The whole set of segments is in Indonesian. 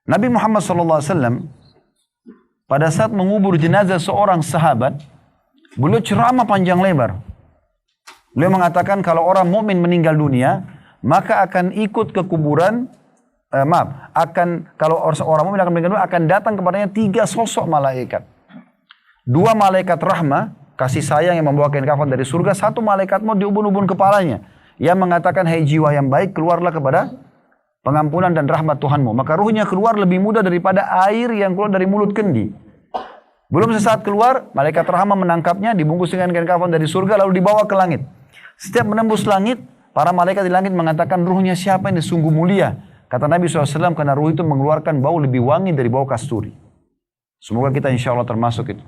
Nabi Muhammad SAW pada saat mengubur jenazah seorang sahabat, beliau ceramah panjang lebar. Beliau mengatakan kalau orang mukmin meninggal dunia, maka akan ikut ke kuburan, kalau orang mukmin akan meninggal dunia, akan datang kepadanya 3 sosok malaikat. 2 malaikat rahmah, kasih sayang yang membawa kain kafan dari surga, 1 malaikat mau di ubun-ubun kepalanya, yang mengatakan, hai jiwa yang baik, keluarlah kepada pengampunan dan rahmat Tuhanmu. Maka ruhnya keluar lebih mudah daripada air yang keluar dari mulut kendi. Belum sesaat keluar, malaikat rahmah menangkapnya, dibungkus dengan kain kafan dari surga, lalu dibawa ke langit. Setiap menembus langit, para malaikat di langit mengatakan, ruhnya siapa ini sungguh mulia. Kata Nabi SAW, karena ruh itu mengeluarkan bau lebih wangi dari bau kasturi. Semoga kita insya Allah termasuk itu.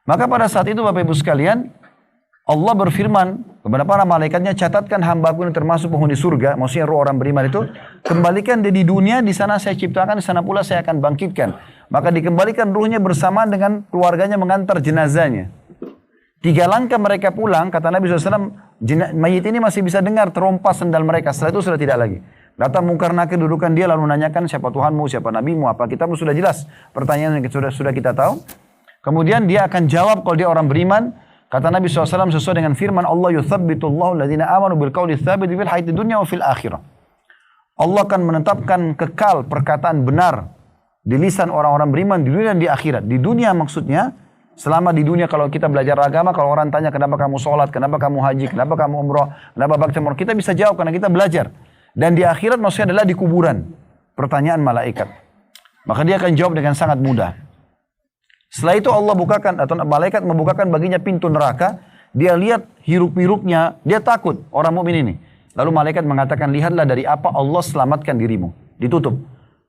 Maka pada saat itu Bapak Ibu sekalian, Allah berfirman kepada para malaikatnya, catatkan hambaku ini termasuk penghuni surga, maksudnya roh orang beriman itu, kembalikan dia di dunia, di sana saya ciptakan, di sana pula saya akan bangkitkan. Maka dikembalikan ruhnya bersamaan dengan keluarganya mengantar jenazahnya. 3 langkah mereka pulang, kata Nabi SAW, mayit ini masih bisa dengar terompas sendal mereka, setelah itu sudah tidak lagi. Datang Munkar Nakir, dudukan dia, lalu menanyakan siapa Tuhanmu, siapa Nabimu, apa kitabmu, sudah jelas. Pertanyaan yang sudah kita tahu. Kemudian dia akan jawab kalau dia orang beriman. Kata Nabi SAW sesuai dengan firman Allah, yuthabbitullahu alladhina amanu bilqawli tsabit fil hayatid dunya wa fil akhirah. Allah akan menetapkan kekal perkataan benar di lisan orang-orang beriman di dunia dan di akhirat. Di dunia maksudnya, selama di dunia kalau kita belajar agama, kalau orang tanya kenapa kamu sholat, kenapa kamu haji, kenapa kamu umroh, kenapa bakti umroh, kita bisa jawab karena kita belajar. Dan di akhirat maksudnya adalah di kuburan. Pertanyaan malaikat. Maka dia akan jawab dengan sangat mudah. Setelah itu Allah bukakan, atau malaikat membukakan baginya pintu neraka. Dia lihat hiruk-hiruknya, dia takut orang mukmin ini. Lalu malaikat mengatakan, lihatlah dari apa Allah selamatkan dirimu. Ditutup.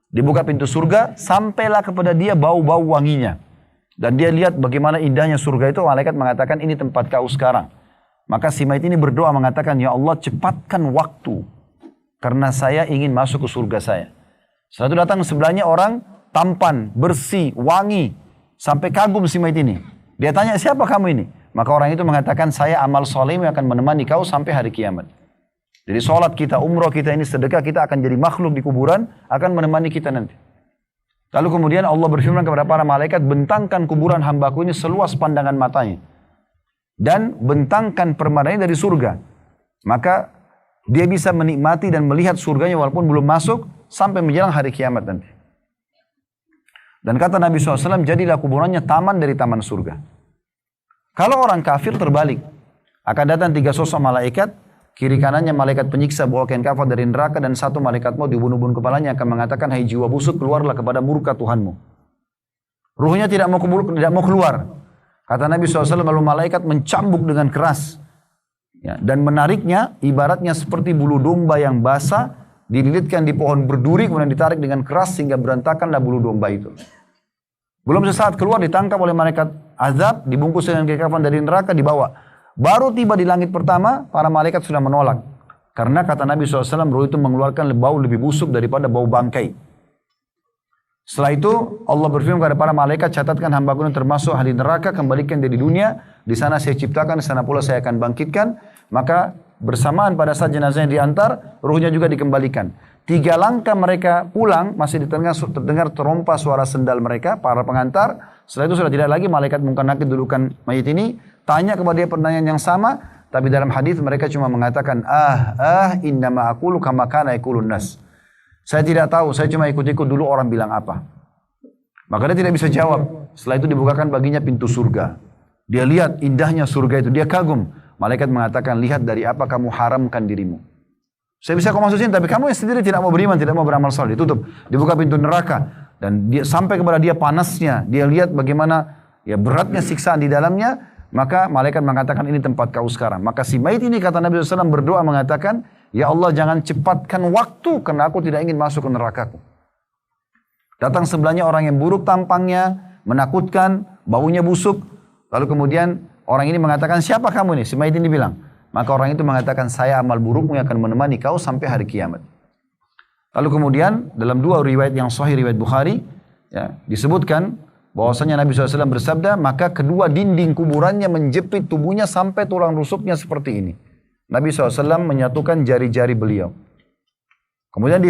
Dibuka pintu surga, sampailah kepada dia bau-bau wanginya. Dan dia lihat bagaimana indahnya surga itu. Malaikat mengatakan, ini tempat kau sekarang. Maka si mayit ini berdoa mengatakan, ya Allah cepatkan waktu. Karena saya ingin masuk ke surga saya. Setelah itu datang sebelahnya orang tampan, bersih, wangi. Sampai kagum si mayit ini. Dia tanya, siapa kamu ini? Maka orang itu mengatakan, saya amal soleh yang akan menemani kau sampai hari kiamat. Jadi sholat kita, umroh kita ini, sedekah kita akan jadi makhluk di kuburan, akan menemani kita nanti. Lalu kemudian Allah berfirman kepada para malaikat, bentangkan kuburan hambaku ini seluas pandangan matanya. Dan bentangkan permadani dari surga. Maka dia bisa menikmati dan melihat surganya walaupun belum masuk, sampai menjelang hari kiamat nanti. Dan kata Nabi SAW, jadilah kuburannya taman dari taman surga. Kalau orang kafir terbalik. Akan datang 3 sosok malaikat, kiri kanannya malaikat penyiksa bawa kain kafan dari neraka, dan 1 malaikat maut di ubun-ubun kepalanya akan mengatakan, hai jiwa busuk, keluarlah kepada murka Tuhanmu. Ruhnya tidak mau keluar. Kata Nabi SAW, lalu malaikat mencambuk dengan keras. Ya, dan menariknya, ibaratnya seperti bulu domba yang basah, dililitkan di pohon berduri, kemudian ditarik dengan keras sehingga berantakanlah bulu domba itu. Belum sesaat keluar, ditangkap oleh malaikat azab, dibungkus dengan kain kafan dari neraka, dibawa. Baru tiba di langit pertama, para malaikat sudah menolak. Karena kata Nabi SAW, ruh itu mengeluarkan bau lebih busuk daripada bau bangkai. Setelah itu, Allah berfirman kepada para malaikat, catatkan hambaku ini termasuk ahli neraka, kembalikan dia di dunia, di sana saya ciptakan, di sana pula saya akan bangkitkan. Maka bersamaan pada saat jenazahnya diantar, ruhnya juga dikembalikan. 3 langkah mereka pulang, masih terdengar terompas suara sendal mereka, para pengantar. Setelah itu sudah tidak lagi, malaikat Munkar Nakir dudukan mayit ini, tanya kepada dia pertanyaan yang sama, tapi dalam hadis mereka cuma mengatakan, innama aqulu kama kana yaqulun nas. Saya tidak tahu, saya cuma ikut-ikut dulu orang bilang apa. Maka dia tidak bisa jawab. Setelah itu dibukakan baginya pintu surga. Dia lihat indahnya surga itu, dia kagum. Malaikat mengatakan, lihat dari apa kamu haramkan dirimu. Saya bisa kau masukin, tapi kamu yang sendiri tidak mau beriman, tidak mau beramal saleh. Ditutup, dibuka pintu neraka. Dan dia sampai kepada dia panasnya. Dia lihat bagaimana ya beratnya siksaan di dalamnya. Maka malaikat mengatakan, ini tempat kau sekarang. Maka si mayit ini, kata Nabi SAW, berdoa mengatakan, ya Allah jangan cepatkan waktu, karena aku tidak ingin masuk ke nerakaku. Datang sebelahnya orang yang buruk tampangnya, menakutkan, baunya busuk. Lalu kemudian orang ini mengatakan, siapa kamu ini? Si mayit ini bilang. Maka orang itu mengatakan, saya amal burukmu yang akan menemani kau sampai hari kiamat. Lalu kemudian dalam 2 riwayat yang sahih, riwayat Bukhari, ya, disebutkan bahwasanya Nabi SAW bersabda, maka kedua dinding kuburannya menjepit tubuhnya sampai tulang rusuknya seperti ini. Nabi SAW menyatukan jari-jari beliau. Kemudian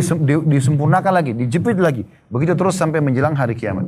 disempurnakan lagi, dijepit lagi. Begitu terus sampai menjelang hari kiamat.